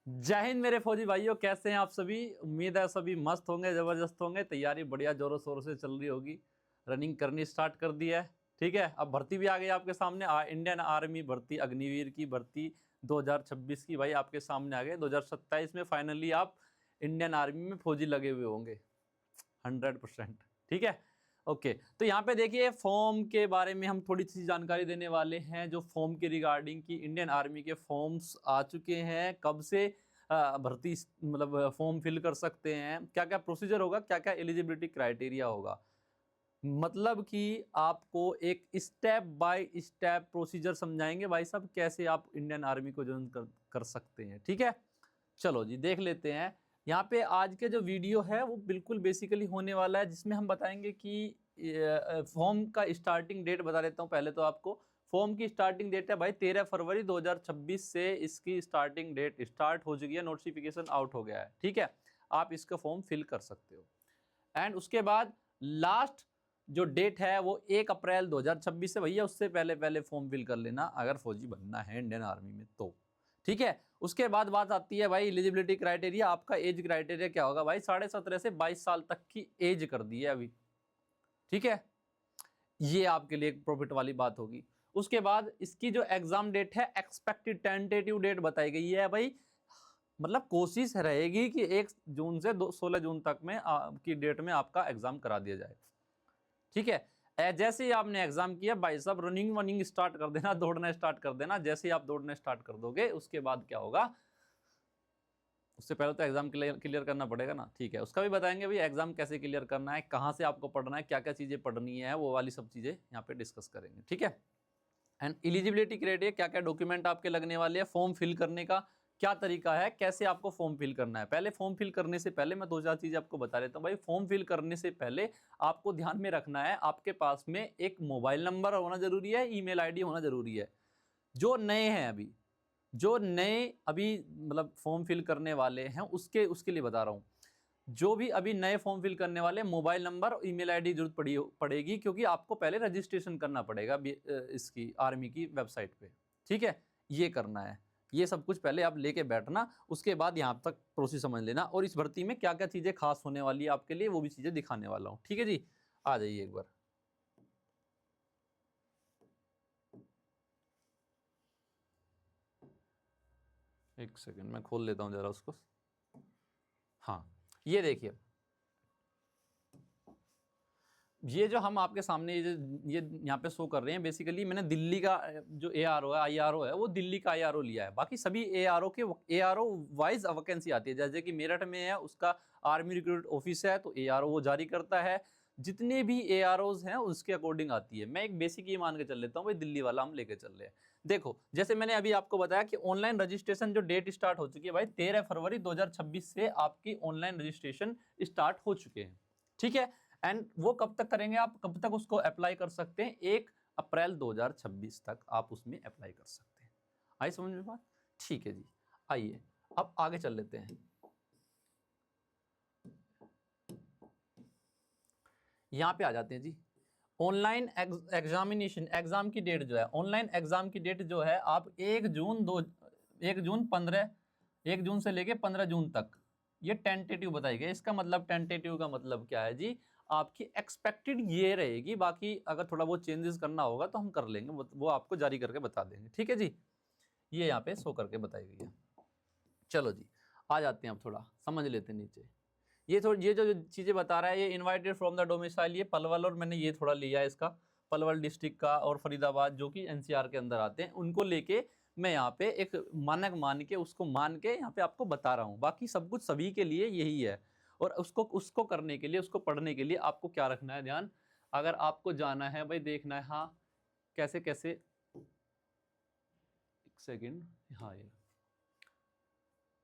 जय हिंद मेरे फौजी भाइयों, कैसे हैं आप सभी। उम्मीद है सभी मस्त होंगे, ज़बरदस्त होंगे। तैयारी बढ़िया ज़ोरों शोरों से चल रही होगी। रनिंग करनी स्टार्ट कर दी है, ठीक है। अब भर्ती भी आ गई आपके सामने। इंडियन आर्मी भर्ती, अग्निवीर की भर्ती 2026 की भाई आपके सामने आ गए। 2027 में फाइनली आप इंडियन आर्मी में फौजी लगे हुए होंगे 100%, ठीक है। ओके, तो यहाँ पे देखिए फॉर्म के बारे में हम थोड़ी सी जानकारी देने वाले हैं। जो फॉर्म के रिगार्डिंग की इंडियन आर्मी के फॉर्म्स आ चुके हैं, कब से भर्ती मतलब फॉर्म फिल कर सकते हैं, क्या क्या प्रोसीजर होगा, क्या क्या एलिजिबिलिटी क्राइटेरिया होगा। मतलब कि आपको एक स्टेप बाय स्टेप प्रोसीजर समझाएंगे भाई साहब, कैसे आप इंडियन आर्मी को ज्वाइन कर सकते हैं, ठीक है। चलो जी देख लेते हैं। यहाँ पे आज के जो वीडियो है वो बिल्कुल बेसिकली होने वाला है, जिसमें हम बताएंगे कि फॉर्म का स्टार्टिंग डेट बता देता हूँ पहले तो आपको। फॉर्म की स्टार्टिंग डेट है भाई 13 फरवरी 2026 से इसकी स्टार्टिंग डेट स्टार्ट हो चुकी है। नोटिफिकेशन आउट हो गया है, ठीक है। आप इसका फॉर्म फिल कर सकते हो। एंड उसके बाद लास्ट जो डेट है वो 1 अप्रैल 2026 से भैया, उससे पहले पहले फॉर्म फिल कर लेना अगर फौजी बनना है इंडियन आर्मी में तो, ठीक है। उसके बाद बात आती है भाई एलिजिबिलिटी क्राइटेरिया। आपका एज क्राइटेरिया क्या होगा भाई, 17.5 से 22 साल तक की एज कर दी है अभी, ठीक है। ये आपके लिए एक प्रॉफिट वाली बात होगी। उसके बाद इसकी जो एग्जाम डेट है, एक्सपेक्टेड टेंटेटिव डेट बताई गई है भाई। मतलब कोशिश रहेगी कि 1 जून से 16 जून तक में की डेट में आपका एग्जाम करा दिया जाए, ठीक है। जैसे ही आपने एग्जाम किया भाई साहब, रनिंग वनिंग स्टार्ट कर देना, दौड़ना स्टार्ट कर देना। जैसे ही आप दौड़ना स्टार्ट कर दोगे उसके बाद क्या होगा, उससे पहले तो एग्जाम क्लियर करना पड़ेगा ना, ठीक है। उसका भी बताएंगे भाई एग्जाम कैसे क्लियर करना है, कहाँ से आपको पढ़ना है, क्या क्या चीज़ें पढ़नी है, वो वाली सब चीज़ें यहाँ पे डिस्कस करेंगे, ठीक है। एंड एलिजिबिलिटी क्राइटेरिया, क्या क्या डॉक्यूमेंट आपके लगने वाले हैं, फॉर्म फिल करने का क्या तरीका है, कैसे आपको फॉर्म फिल करना है। पहले फॉर्म फिल करने से पहले मैं 2-4 चीज़ें आपको बता देता हूँ भाई। फॉर्म फिल करने से पहले आपको ध्यान में रखना है, आपके पास में एक मोबाइल नंबर होना जरूरी है, ईमेल आईडी होना जरूरी है। जो नए हैं अभी मतलब फॉर्म फिल करने वाले हैं उसके लिए बता रहा हूँ। जो भी अभी नए फॉर्म फिल करने वाले, मोबाइल नंबर और ईमेल आईडी जरूरत पड़ेगी, क्योंकि आपको पहले रजिस्ट्रेशन करना पड़ेगा इसकी आर्मी की वेबसाइट पे, ठीक है। ये करना है, ये सब कुछ पहले आप लेके बैठना, उसके बाद यहाँ तक प्रोसेस समझ लेना। और इस भर्ती में क्या क्या चीज़ें खास होने वाली है आपके लिए, वो भी चीज़ें दिखाने वाला हूँ, ठीक है जी। आ जाइए एक बार। एक सेकेंड मैं खोल लेता हूँ जरा उसको। हाँ, ये देखिए, ये जो हम आपके सामने ये यहाँ पे शो कर रहे हैं, बेसिकली मैंने दिल्ली का जो ARO है, IRO है, वो दिल्ली का IRO लिया है। बाकी सभी ARO वाइज वैकेंसी आती है। जैसे कि मेरठ में है, उसका आर्मी रिक्रूट ऑफिस है, तो ARO वो जारी करता है। जितने भी AROs हैं उसके अकॉर्डिंग आती है। मैं एक बेसिक ये मान के चल लेता हूँ भाई, दिल्ली वाला हम लेके चल रहे हैं। देखो, जैसे मैंने अभी आपको बताया कि ऑनलाइन रजिस्ट्रेशन जो डेट स्टार्ट हो चुकी है भाई, 13 फरवरी 2026 से आपकी ऑनलाइन रजिस्ट्रेशन स्टार्ट हो चुके हैं, ठीक है। एंड वो कब तक करेंगे, आप कब तक उसको अप्लाई कर सकते हैं, 1 अप्रैल 2026 तक आप उसमें अप्लाई कर सकते हैं। आई समझ में बात, ठीक है जी। आइए अब आगे चल लेते हैं। यहां पे आ जाते हैं जी। ऑनलाइन एग्जामिनेशन, एग्जाम की डेट जो है, ऑनलाइन एग्जाम की डेट जो है, आप 1 जून से लेके 15 जून तक ये टेंटेटिव बताई गई। इसका मतलब, टेंटेटिव का मतलब क्या है जी, आपकी एक्सपेक्टेड ये रहेगी। बाकी अगर थोड़ा बहुत चेंजेस करना होगा तो हम कर लेंगे, वो आपको जारी करके बता देंगे, ठीक है जी। ये यहाँ पे शो करके बताई गई है। चलो जी आ जाते हैं, अब थोड़ा समझ लेते हैं नीचे। ये जो चीज़ें बता रहा है, ये इनवाइटेड फ्रॉम द डोमिसाइल, ये पलवल, और मैंने ये थोड़ा लिया है इसका, पलवल डिस्ट्रिक्ट का और फरीदाबाद जो कि NCR के अंदर आते हैं, उनको लेके मैं यहाँ पे एक मानक मान के, उसको मान के यहाँ पे आपको बता रहा हूँ। बाकी सब कुछ सभी के लिए यही है। और उसको करने के लिए, उसको पढ़ने के लिए आपको क्या रखना है ध्यान, अगर आपको जाना है भाई, देखना है हाँ कैसे कैसे। एक सेकेंड, हाँ ये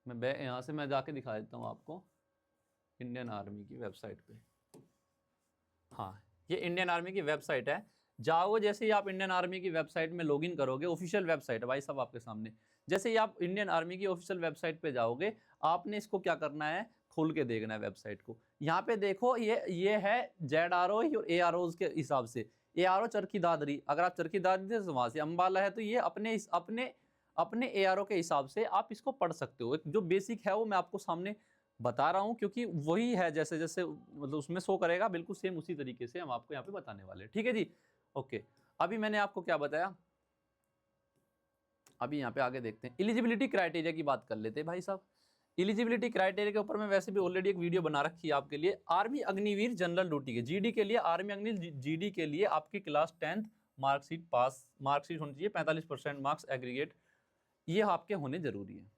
मैं यहाँ से मैं जाके दिखा देता हूँ आपको इंडियन आर्मी की वेबसाइट पे। हाँ, ये इंडियन आर्मी की वेबसाइट है। जाओगे, जैसे ही आप इंडियन आर्मी की वेबसाइट में लॉगिन करोगे, ऑफिशियल वेबसाइट है भाई साहब आपके सामने। जैसे ही आप इंडियन आर्मी की ऑफिशियल वेबसाइट पे जाओगे, आपने इसको क्या करना है, खोल के देखना है वेबसाइट को। यहाँ पे देखो, ये है ZRO और AROs के हिसाब से। ARO चरखी दादरी, अगर आप चरखी दादरी से वहाँ से अम्बाला है, तो ये अपने अपने ARO के हिसाब से आप इसको पढ़ सकते हो। एक जो बेसिक है वो मैं आपको सामने बता रहा हूँ, क्योंकि वही है जैसे जैसे मतलब उसमें शो करेगा बिल्कुल सेम उसी तरीके से हम आपको यहाँ पे बताने वाले हैं। ठीक है जी, ओके। अभी मैंने आपको क्या बताया, अभी यहाँ पे आगे देखते हैं। एलिजिबिलिटी क्राइटेरिया की बात कर लेते हैं भाई साहब। एलिजिबिलिटी क्राइटेरिया के ऊपर मैं वैसे भी ऑलरेडी एक वीडियो बना रखी है आपके लिए। आर्मी अग्निवीर जनरल ड्यूटी के GD के लिए, आर्मी अग्निवीर GD के लिए आपकी क्लास 10th मार्कशीट पास, मार्कशीट होनी चाहिए 45% मार्क्स एग्रीगेट, ये आपके होने जरूरी है।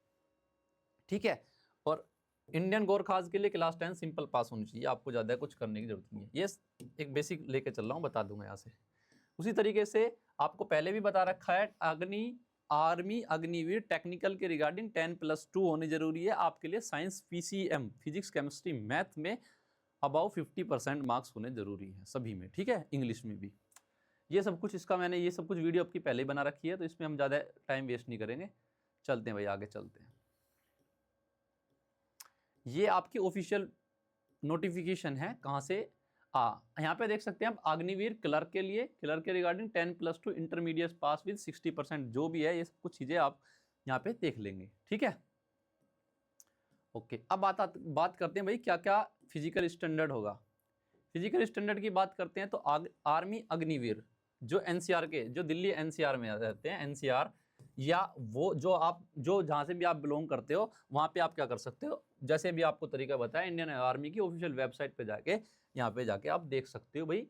ठीक है, और इंडियन गोरखास के लिए क्लास 10 सिंपल पास होनी चाहिए, आपको ज़्यादा कुछ करने की जरूरत नहीं है। ये एक बेसिक लेके चल रहा हूँ, बता दूंगा यहाँ से। उसी तरीके से आपको पहले भी बता रखा है, आर्मी अग्निवीर टेक्निकल के रिगार्डिंग 10+2 होनी जरूरी है आपके लिए। Science PCM physics chemistry math में अबाउ 50% मार्क्स होने जरूरी है सभी में। ठीक है, इंग्लिश में भी। ये सब कुछ इसका मैंने ये सब कुछ वीडियो आपकी पहले ही बना रखी है, तो इसमें हम ज़्यादा टाइम वेस्ट नहीं करेंगे। चलते हैं भाई, आगे चलते हैं। ये आपकी ऑफिशियल नोटिफिकेशन है, कहाँ से, यहाँ पे देख सकते हैं आप, अग्निवीर क्लर्क के लिए, क्लर्क के रिगार्डिंग 10+2 इंटरमीडिएट पास विद 60%, जो भी है ये सब कुछ चीज़ें आप यहाँ पे देख लेंगे। ठीक है, ओके। अब बात करते हैं भाई क्या क्या फिजिकल स्टैंडर्ड होगा। फिजिकल स्टैंडर्ड की बात करते हैं तो आर्मी अग्निवीर जो NCR के, जो दिल्ली NCR में रहते हैं, NCR या वो जो जहाँ से भी आप बिलोंग करते हो, वहाँ पे आप क्या कर सकते हो, जैसे भी आपको तरीका बताया, इंडियन आर्मी की ऑफिशियल वेबसाइट पे जाके, यहाँ पे जाके आप देख सकते हो भाई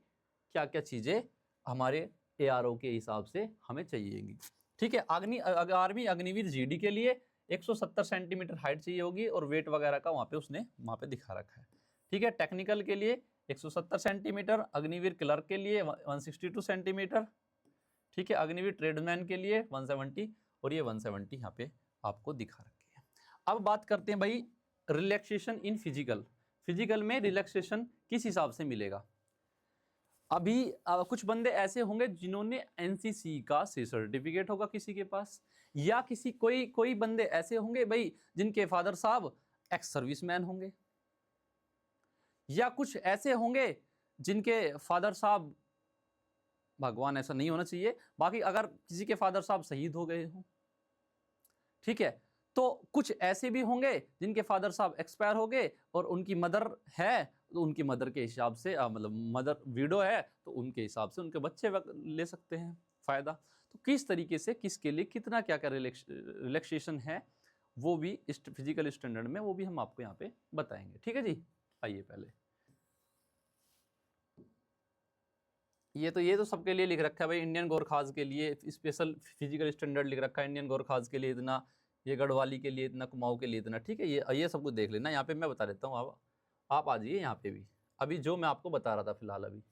क्या क्या चीज़ें हमारे ARO के हिसाब से हमें चाहिएगी। ठीक है, आर्मी अग्निवीर GD के लिए 170 सेंटीमीटर हाइट चाहिए होगी, और वेट वगैरह का वहाँ पे दिखा रखा है। ठीक है, टेक्निकल के लिए 170 सेंटीमीटर, अग्निवीर क्लर्क के लिए 162 सेंटीमीटर। ठीक है, अग्निवीर ट्रेडमैन के लिए 170, और ये 170 यहाँ पे आपको दिखा रखे हैं। अब बात करते हैं भाई रिलैक्सेशन इन फिजिकल में रिलैक्सेशन किस हिसाब से मिलेगा। अभी कुछ बंदे ऐसे होंगे जिन्होंने NCC का सर्टिफिकेट होगा किसी के पास, या कोई बंदे ऐसे होंगे भाई जिनके फादर साहब एक्स सर्विसमैन होंगे, या कुछ ऐसे होंगे जिनके फादर साहब, भगवान ऐसा नहीं होना चाहिए, बाकी अगर किसी के फादर साहब शहीद हो गए हों, ठीक है, तो कुछ ऐसे भी होंगे जिनके फादर साहब एक्सपायर हो गए और उनकी मदर है, तो उनकी मदर के हिसाब से मतलब मदर विडो है, तो उनके हिसाब से उनके बच्चे ले सकते हैं फ़ायदा। तो किस तरीके से किसके लिए कितना क्या क्या रिलैक्सेशन है, वो भी इस फिजिकल स्टैंडर्ड में, वो भी हम आपको यहाँ पे बताएंगे। ठीक है जी, आइए पहले ये तो सबके लिए लिख रखा है भाई। इंडियन गोरखास के लिए स्पेशल फिजिकल स्टैंडर्ड लिख रखा है, इंडियन गोरखास के लिए इतना, ये गढ़वाली के लिए इतना, कुमाऊं के लिए इतना। ठीक है, ये सब कुछ देख लेना। यहाँ पे मैं बता देता हूँ, आप आ जाइए यहाँ पे भी, अभी जो मैं आपको बता रहा था फिलहाल अभी।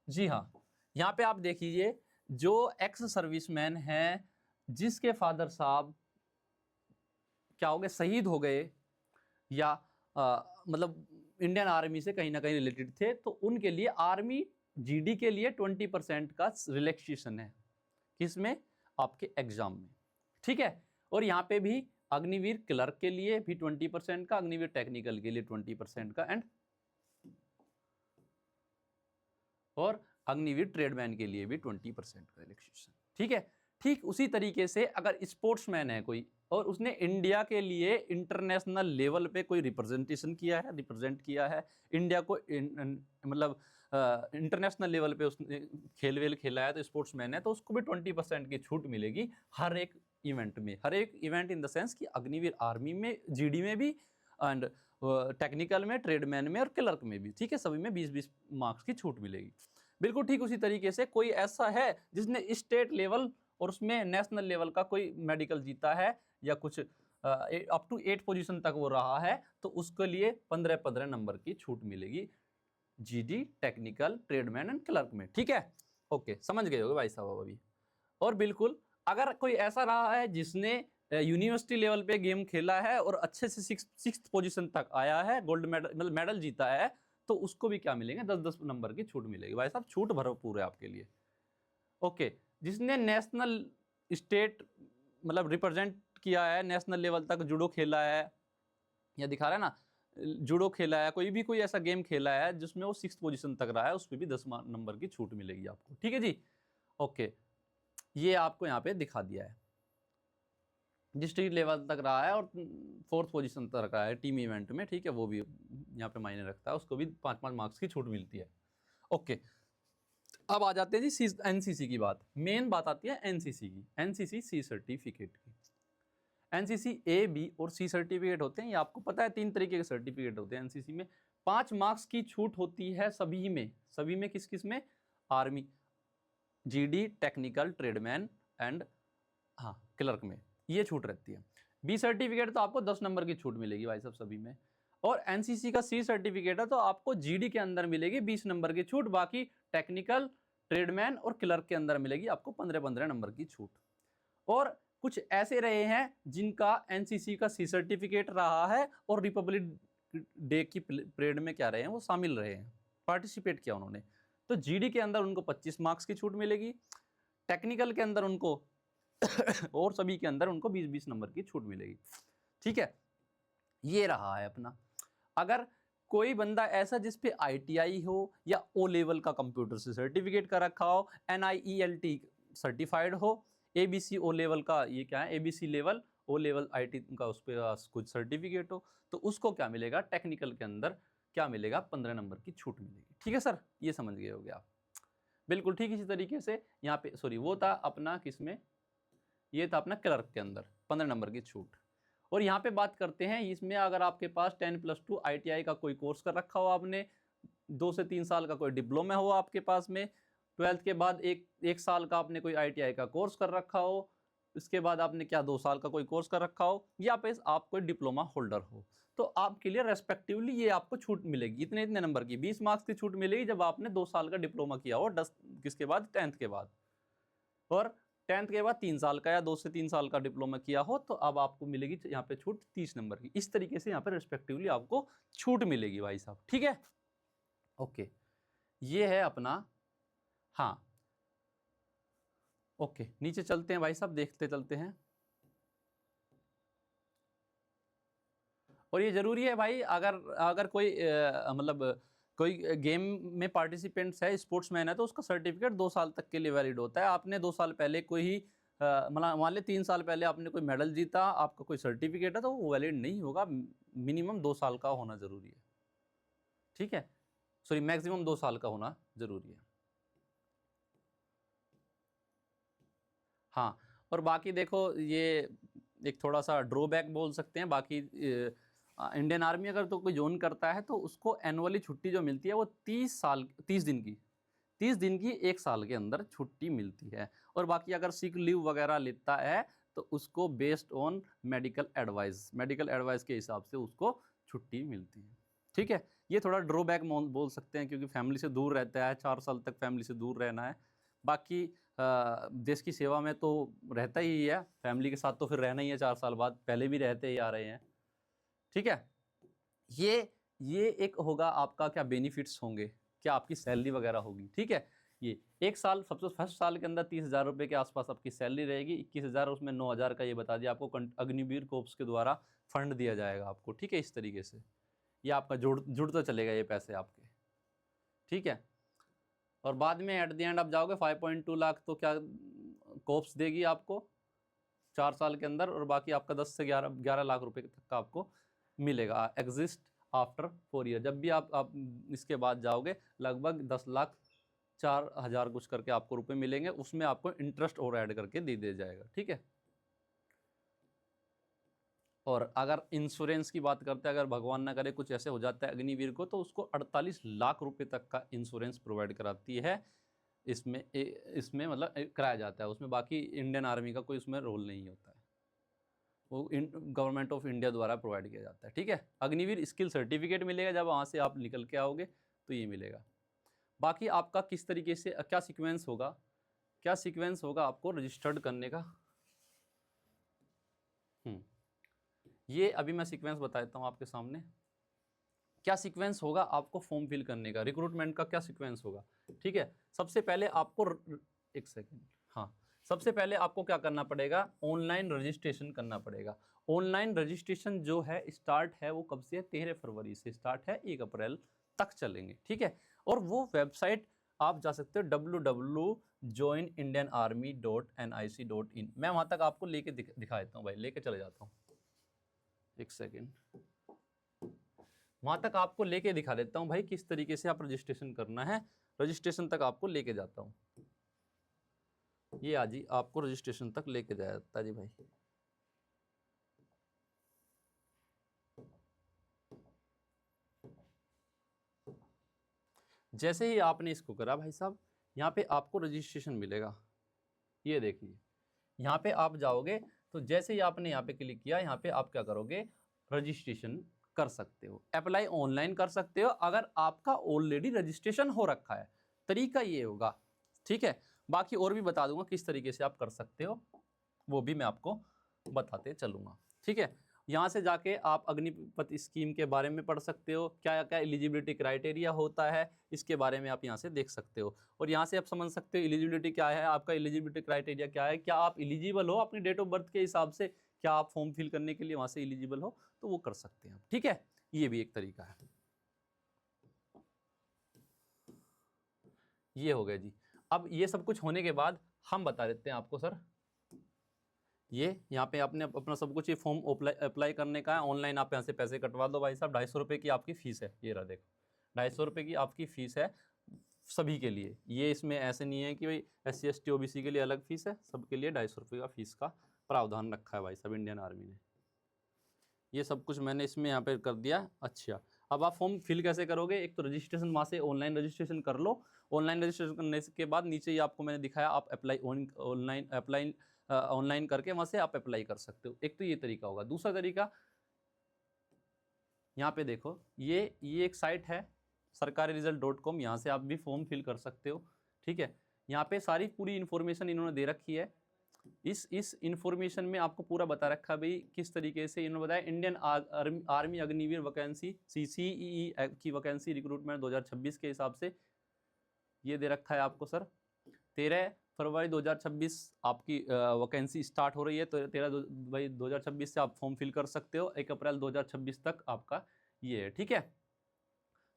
जी हाँ, यहाँ पे आप देखिए, जो एक्स सर्विसमैन हैं जिसके फादर साहब क्या हो गए, शहीद हो गए, या मतलब इंडियन आर्मी से कहीं ना कहीं रिलेटेड थे, तो उनके लिए आर्मी GD के लिए 20% का रिलैक्सेशन है, किसमें, आपके एग्जाम में। ठीक है, और यहाँ पे भी अग्निवीर क्लर्क के लिए भी 20% का, अग्निवीर टेक्निकल के लिए 20% का, एंड और अग्निवीर ट्रेडमैन के लिए भी 20% का रिलैक्सेशन। ठीक है, ठीक उसी तरीके से अगर स्पोर्ट्समैन है कोई और उसने इंडिया के लिए इंटरनेशनल लेवल पे कोई रिप्रेजेंट किया है इंडिया को, मतलब इंटरनेशनल लेवल पे उसने खेल खेला है, तो स्पोर्ट्समैन है, तो उसको भी 20% की छूट मिलेगी हर एक इवेंट में। हर एक इवेंट इन द सेंस कि अग्निवीर आर्मी में, GD में भी, एंड टेक्निकल में, ट्रेडमैन में और क्लर्क में भी। ठीक है, सभी में 20-20 मार्क्स की छूट मिलेगी। बिल्कुल ठीक उसी तरीके से कोई ऐसा है जिसने स्टेट लेवल और उसमें नेशनल लेवल का कोई मेडिकल जीता है, या कुछ अप टू 8 पोजीशन तक वो रहा है, तो उसके लिए 15-15 नंबर की छूट मिलेगी GD, technical, tradesman and clerk में। ठीक है, ओके, समझ गए होगे भाई साहब अभी। और बिल्कुल अगर कोई ऐसा रहा है जिसने यूनिवर्सिटी लेवल पे गेम खेला है और अच्छे से 6th पोजीशन तक आया है, गोल्ड मेडल मतलब मेडल जीता है, तो उसको भी क्या मिलेंगे, 10-10 नंबर की छूट मिलेगी भाई साहब, छूट भरपूर है आपके लिए। ओके, जिसने नेशनल स्टेट मतलब रिप्रेजेंट किया है, नेशनल लेवल तक जूडो खेला है, या दिखा रहा है ना, जूडो खेला है, कोई ऐसा गेम खेला है जिसमें वो 6th पोजीशन तक रहा है, उस पर भी 10 नंबर की छूट मिलेगी आपको। ठीक है जी, ओके, ये आपको यहाँ पे दिखा दिया है। डिस्ट्रिक्ट लेवल तक रहा है और 4th पोजीशन तक रहा है टीम इवेंट में, ठीक है, वो भी यहाँ पे मायने रखता है, उसको भी 5-5 मार्क्स की छूट मिलती है। ओके, अब आ जाते हैं जी एनसीसी की बात। मेन बात आती है एनसीसी की, एनसीसी सी सर्टिफिकेट की। एनसीसी ए, बी और सी सर्टिफिकेट होते हैं, ये आपको पता है 3 तरीके के सर्टिफिकेट होते हैं एनसीसी में। 5 मार्क्स की छूट होती है सभी में, सभी में किस किस में? Army, GD, technical, tradesman and हाँ क्लर्क में ये छूट रहती है। बी सर्टिफिकेट तो आपको 10 नंबर की छूट मिलेगी भाई साहब सभी में। और एनसीसी का सी सर्टिफिकेट है तो आपको जीडी के अंदर मिलेगी 20 नंबर की छूट, बाकी टेक्निकल, ट्रेडमैन और क्लर्क के अंदर मिलेगी आपको 15-15 नंबर की छूट। और कुछ ऐसे रहे हैं जिनका एनसीसी का सी सर्टिफिकेट रहा है और रिपब्लिक डे की परेड में क्या रहे हैं, वो शामिल रहे हैं, पार्टिसिपेट किया उन्होंने, तो जीडी के अंदर उनको 25 मार्क्स की छूट मिलेगी, टेक्निकल के अंदर उनको और सभी के अंदर उनको 20-20 नंबर की छूट मिलेगी। ठीक है, ये रहा है अपना। अगर कोई बंदा ऐसा जिसपे आईटीआई हो या ओ लेवल का कंप्यूटर से सर्टिफिकेट का रखा हो, NIELT सर्टिफाइड हो, ABC ओ लेवल का, ये क्या है ABC level, O level IT का उस पर कुछ सर्टिफिकेट हो, तो उसको क्या मिलेगा, टेक्निकल के अंदर क्या मिलेगा, 15 नंबर की छूट मिलेगी। ठीक है सर, ये समझ गए होगे आप, बिल्कुल ठीक। इसी तरीके से यहाँ पे सॉरी वो था अपना किसमें, ये था अपना क्लर्क के अंदर 15 नंबर की छूट। और यहाँ पे बात करते हैं इसमें, अगर आपके पास 10+2 ITI का कोई कोर्स कर रखा हो आपने, 2 से 3 साल का कोई डिप्लोमा हो आपके पास में, 12th के बाद एक साल का आपने कोई ITI का कोर्स कर रखा हो, इसके बाद आपने क्या 2 साल का कोई कोर्स कर रखा हो, या पे आप कोई डिप्लोमा होल्डर हो, तो आपके लिए रेस्पेक्टिवली ये आपको छूट मिलेगी, इतने इतने नंबर की 20 मार्क्स की छूट मिलेगी जब आपने 2 साल का डिप्लोमा किया हो 10 किसके बाद 10th के बाद, और 10th के बाद 3 साल का या 2 से 3 साल का डिप्लोमा किया हो तो अब आपको मिलेगी यहाँ पे छूट 30 नंबर की। इस तरीके से यहाँ पे रेस्पेक्टिवली आपको छूट मिलेगी भाई साहब। ठीक है, ओके, ये है अपना, हाँ ओके, नीचे चलते हैं भाई साहब, देखते चलते हैं। और ये जरूरी है भाई, अगर अगर कोई मतलब कोई गेम में पार्टिसिपेंट्स है, स्पोर्ट्समैन है, तो उसका सर्टिफिकेट 2 साल तक के लिए वैलिड होता है। आपने 2 साल पहले कोई ही मतलब मान लें 3 साल पहले आपने कोई मेडल जीता, आपका कोई सर्टिफिकेट है तो वो वैलिड नहीं होगा, मिनिमम 2 साल का होना जरूरी है। ठीक है, सॉरी मैक्सिमम 2 साल का होना जरूरी है। हाँ, और बाकी देखो ये एक थोड़ा सा ड्रॉबैक बोल सकते हैं, बाकी इंडियन आर्मी अगर तो कोई ज्वाइन करता है तो उसको एनुअली छुट्टी जो मिलती है वो 30 दिन की 1 साल के अंदर छुट्टी मिलती है। और बाकी अगर सिक लीव वगैरह लेता है तो उसको बेस्ड ऑन मेडिकल एडवाइस के हिसाब से उसको छुट्टी मिलती है। ठीक है, ये थोड़ा ड्रॉबैक बोल सकते हैं क्योंकि फैमिली से दूर रहता है, 4 साल तक फैमिली से दूर रहना है। बाकी देश की सेवा में तो रहता ही है, फैमिली के साथ तो फिर रहना ही है 4 साल बाद, पहले भी रहते ही आ रहे हैं। ठीक है, ये एक होगा आपका, क्या बेनिफिट्स होंगे, क्या आपकी सैलरी वगैरह होगी। ठीक है, ये 1 साल सबसे फर्स्ट साल के अंदर 30,000 रुपये के आसपास आपकी सैलरी रहेगी, 21,000 उसमें 9,000 का ये बता दिया आपको अग्निवीर कोर्प्स के द्वारा फंड दिया जाएगा आपको। ठीक है, इस तरीके से ये आपका जुड़ तो चलेगा ये पैसे आपके। ठीक है, और बाद में एट द एंड आप जाओगे 5.2 लाख तो क्या कोर्प्स देगी आपको 4 साल के अंदर, और बाकी आपका 10 से 11 लाख रुपए तक का आपको मिलेगा एग्जिस्ट आफ्टर 4 ईयर। जब भी आप इसके बाद जाओगे लगभग 10,04,000 कुछ करके आपको रुपए मिलेंगे, उसमें आपको इंटरेस्ट और ऐड करके दे दिया जाएगा। ठीक है, और अगर इंश्योरेंस की बात करते हैं, अगर भगवान ना करे कुछ ऐसे हो जाता है अग्निवीर को, तो उसको 48 लाख रुपए तक का इंश्योरेंस प्रोवाइड कराती है, इसमें मतलब कराया जाता है उसमें। बाकी इंडियन आर्मी का कोई उसमें रोल नहीं होता है, वो गवर्नमेंट ऑफ इंडिया द्वारा प्रोवाइड किया जाता है। ठीक है, अग्निवीर स्किल सर्टिफिकेट मिलेगा जब वहाँ से आप निकल के आओगे तो ये मिलेगा। बाकी आपका किस तरीके से क्या सीक्वेंस होगा आपको रजिस्टर्ड करने का, ये अभी मैं सीक्वेंस बता देता हूँ आपके सामने। क्या सीक्वेंस होगा आपको फॉर्म फिल करने का, रिक्रूटमेंट का क्या सीक्वेंस होगा। ठीक है, सबसे पहले आपको एक सेकेंड, हाँ, सबसे पहले आपको क्या करना पड़ेगा, ऑनलाइन रजिस्ट्रेशन करना पड़ेगा। ऑनलाइन रजिस्ट्रेशन जो है स्टार्ट है वो कब से है, 13 फरवरी से स्टार्ट है, 1 अप्रैल तक चलेंगे। ठीक है, और वो वेबसाइट आप जा सकते हो www.joinindianarmy.nic.in। मैं वहाँ तक आपको लेके दिखा देता हूँ भाई, लेके चले जाता हूँ, एक सेकेंड। वहाँ तक आपको लेके दिखा देता हूँ भाई किस तरीके से आप रजिस्ट्रेशन करना है। रजिस्ट्रेशन तक आपको लेके जाता हूँ, ये आज ही आपको रजिस्ट्रेशन तक लेके जाता जी भाई। जैसे ही आपने इसको करा भाई साहब, यहाँ पे आपको रजिस्ट्रेशन मिलेगा, ये देखिए यहाँ पे आप जाओगे तो जैसे ही आपने यहाँ पे क्लिक किया, यहाँ पे आप क्या करोगे, रजिस्ट्रेशन कर सकते हो, अप्लाई ऑनलाइन कर सकते हो अगर आपका ऑलरेडी रजिस्ट्रेशन हो रखा है। तरीका ये होगा, ठीक है। बाकी और भी बता दूंगा किस तरीके से आप कर सकते हो, वो भी मैं आपको बताते चलूँगा, ठीक है। यहाँ से जाके आप अग्निपथ स्कीम के बारे में पढ़ सकते हो, क्या क्या एलिजिबिलिटी क्राइटेरिया होता है, इसके बारे में आप यहाँ से देख सकते हो। और यहाँ से आप समझ सकते हो एलिजिबिलिटी क्या है, आपका एलिजिबिलिटी क्राइटेरिया क्या है, क्या आप एलिजिबल हो अपनी डेट ऑफ बर्थ के हिसाब से, क्या आप फॉर्म फिल करने के लिए वहाँ से एलिजिबल हो, तो वो कर सकते हैं आप, ठीक है। ये भी एक तरीका है। ये हो गया जी। अब ये सब कुछ होने के बाद हम बता देते हैं आपको सर, ये यहाँ पे आपने अपना सब कुछ, ये फॉर्म अप्लाई करने का है। ऑनलाइन आप यहाँ से पैसे कटवा दो भाई साहब, 250 रुपये की आपकी फ़ीस है, ये रहा देखो, 250 रुपये की आपकी फ़ीस है सभी के लिए। ये इसमें ऐसे नहीं है कि भाई SC ST OBC के लिए अलग फ़ीस है, सबके लिए 250 रुपये का फ़ीस का प्रावधान रखा है भाई साहब इंडियन आर्मी ने। ये सब कुछ मैंने इसमें यहाँ पे कर दिया। अच्छा, अब आप फॉर्म फिल कैसे करोगे, एक तो रजिस्ट्रेशन वहाँ से ऑनलाइन रजिस्ट्रेशन कर लो। ऑनलाइन रजिस्ट्रेशन करने के बाद नीचे ही आपको मैंने दिखाया, आप ऑनलाइन करके वहाँ से आप अप्लाई कर सकते हो। एक तो ये तरीका होगा। दूसरा तरीका, यहाँ पे देखो, ये एक साइट है sarkariresult.com, यहाँ से आप भी फॉर्म फिल कर सकते हो, ठीक है। यहाँ पे सारी पूरी इन्फॉर्मेशन इन्होंने दे रखी है। इस इंफॉर्मेशन में आपको पूरा बता रखा है भाई किस तरीके से इन्होंने बताया। Indian army Agniveer vacancy CCEE की वैकेंसी रिक्रूटमेंट 2026 के हिसाब से ये दे रखा है आपको सर। 13 फरवरी 2026 आपकी वैकेंसी स्टार्ट हो रही है, तो 13 भाई 2026 से आप फॉर्म फिल कर सकते हो। 1 अप्रैल 2026 तक आपका ये है, ठीक है।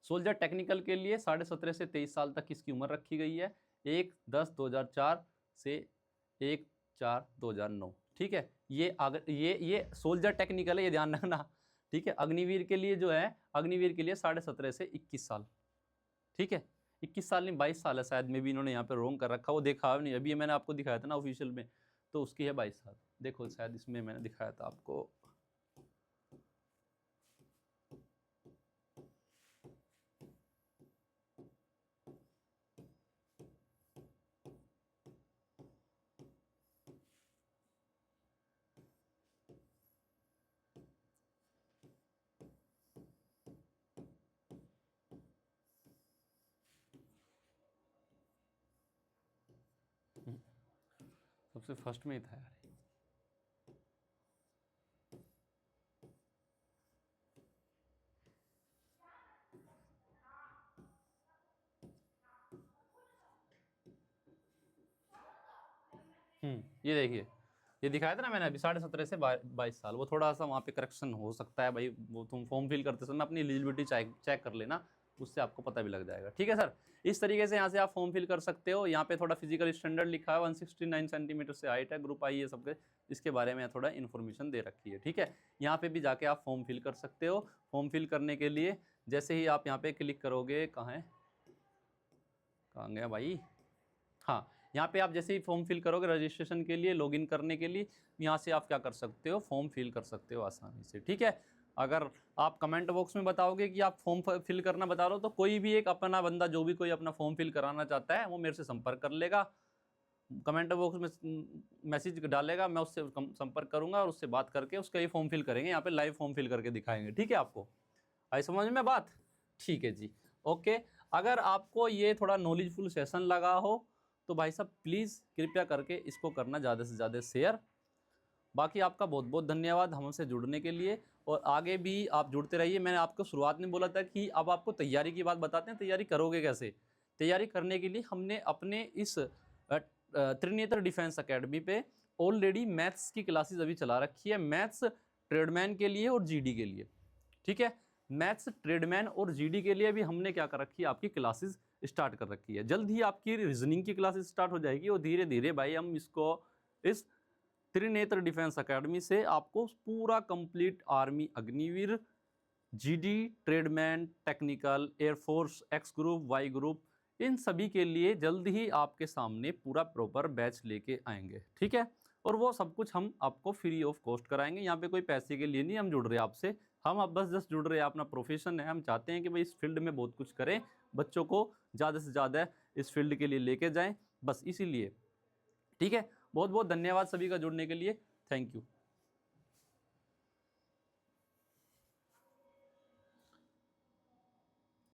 सोल्जर टेक्निकल के लिए 17.5 से 23 साल तक इसकी उम्र रखी गई है। 1/10/2004 से 1/4/2009, ठीक है। ये अगर ये सोल्जर टेक्निकल है, ये ध्यान रखना, ठीक है। अग्निवीर के लिए जो है, अग्निवीर के लिए 17.5 से 21 साल, ठीक है। 21 साल नहीं 22 साल है शायद, में भी इन्होंने यहाँ पे रोंग कर रखा, वो देखा नहीं, अभी मैंने आपको दिखाया था ना ऑफिशियल में, तो उसकी है 22 साल। देखो शायद इसमें मैंने दिखाया था आपको, सबसे फर्स्ट में ही था यार। ये देखिए, ये दिखाया था ना मैंने अभी 17.5 से 22 साल। वो थोड़ा सा वहाँ पे करेक्शन हो सकता है भाई, वो तुम फॉर्म फिल करते समय अपनी एलिजिबिलिटी चेक कर लेना, उससे आपको पता भी लग जाएगा, ठीक है सर। इस तरीके से यहाँ से आप फॉर्म फिल कर सकते हो। यहाँ पे थोड़ा फिजिकल स्टैंडर्ड लिखा है, 169 सेंटीमीटर से हाइट है, ग्रुप आई है सबके, इसके बारे में थोड़ा इन्फॉर्मेशन दे रखी है, ठीक है। यहाँ पे भी जाके आप फॉर्म फिल कर सकते हो। फॉर्म फिल करने के लिए जैसे ही आप यहाँ पे क्लिक करोगे, कहाँ गया भाई, हाँ, यहाँ पे आप जैसे ही फॉर्म फिल करोगे रजिस्ट्रेशन के लिए, लॉगिन करने के लिए, यहाँ से आप क्या कर सकते हो, फॉर्म फिल कर सकते हो आसानी से, ठीक है। अगर आप कमेंट बॉक्स में बताओगे कि आप फॉर्म फिल करना बता रहे हो, तो कोई भी एक अपना बंदा, जो भी कोई अपना फॉर्म फिल कराना चाहता है, वो मेरे से संपर्क कर लेगा। कमेंट बॉक्स में मैसेज डालेगा, मैं उससे संपर्क करूंगा और उससे बात करके उसका ये फॉर्म फिल करेंगे। यहाँ पे लाइव फॉर्म फिल करके दिखाएंगे, ठीक है। आपको आई समझ में बात, ठीक है जी, ओके। अगर आपको ये थोड़ा नॉलेजफुल सेशन लगा हो तो भाई साहब प्लीज़ कृपया करके इसको करना ज़्यादा से ज़्यादा शेयर। बाकी आपका बहुत बहुत धन्यवाद हमसे जुड़ने के लिए, और आगे भी आप जुड़ते रहिए। मैंने आपको शुरुआत में बोला था कि अब आपको तैयारी की बात बताते हैं, तैयारी करोगे कैसे। तैयारी करने के लिए हमने अपने इस त्रिनेत्र डिफेंस एकेडमी पे ऑलरेडी मैथ्स की क्लासेस अभी चला रखी है, मैथ्स ट्रेडमैन के लिए और GD के लिए, ठीक है। मैथ्स ट्रेडमैन और GD के लिए भी हमने क्या कर रखी है, आपकी क्लासेस स्टार्ट कर रखी है। जल्द ही आपकी रीजनिंग की क्लासेस स्टार्ट हो जाएगी और धीरे धीरे भाई हम इसको इस त्रिनेत्र डिफेंस एकेडमी से आपको पूरा complete army, Agniveer, GD, tradesman, technical, air force, X group, Y group, इन सभी के लिए जल्द ही आपके सामने पूरा प्रॉपर बैच लेके आएंगे, ठीक है। और वो सब कुछ हम आपको फ्री ऑफ कॉस्ट कराएंगे। यहाँ पे कोई पैसे के लिए नहीं हम जुड़ रहे आपसे, हम अब बस जस्ट जुड़ रहे हैं, अपना प्रोफेशन है, हम चाहते हैं कि भाई इस फील्ड में बहुत कुछ करें, बच्चों को ज़्यादा से ज़्यादा इस फील्ड के लिए लेके जाएं, बस इसीलिए, ठीक है। बहुत बहुत धन्यवाद सभी का जुड़ने के लिए, थैंक यू।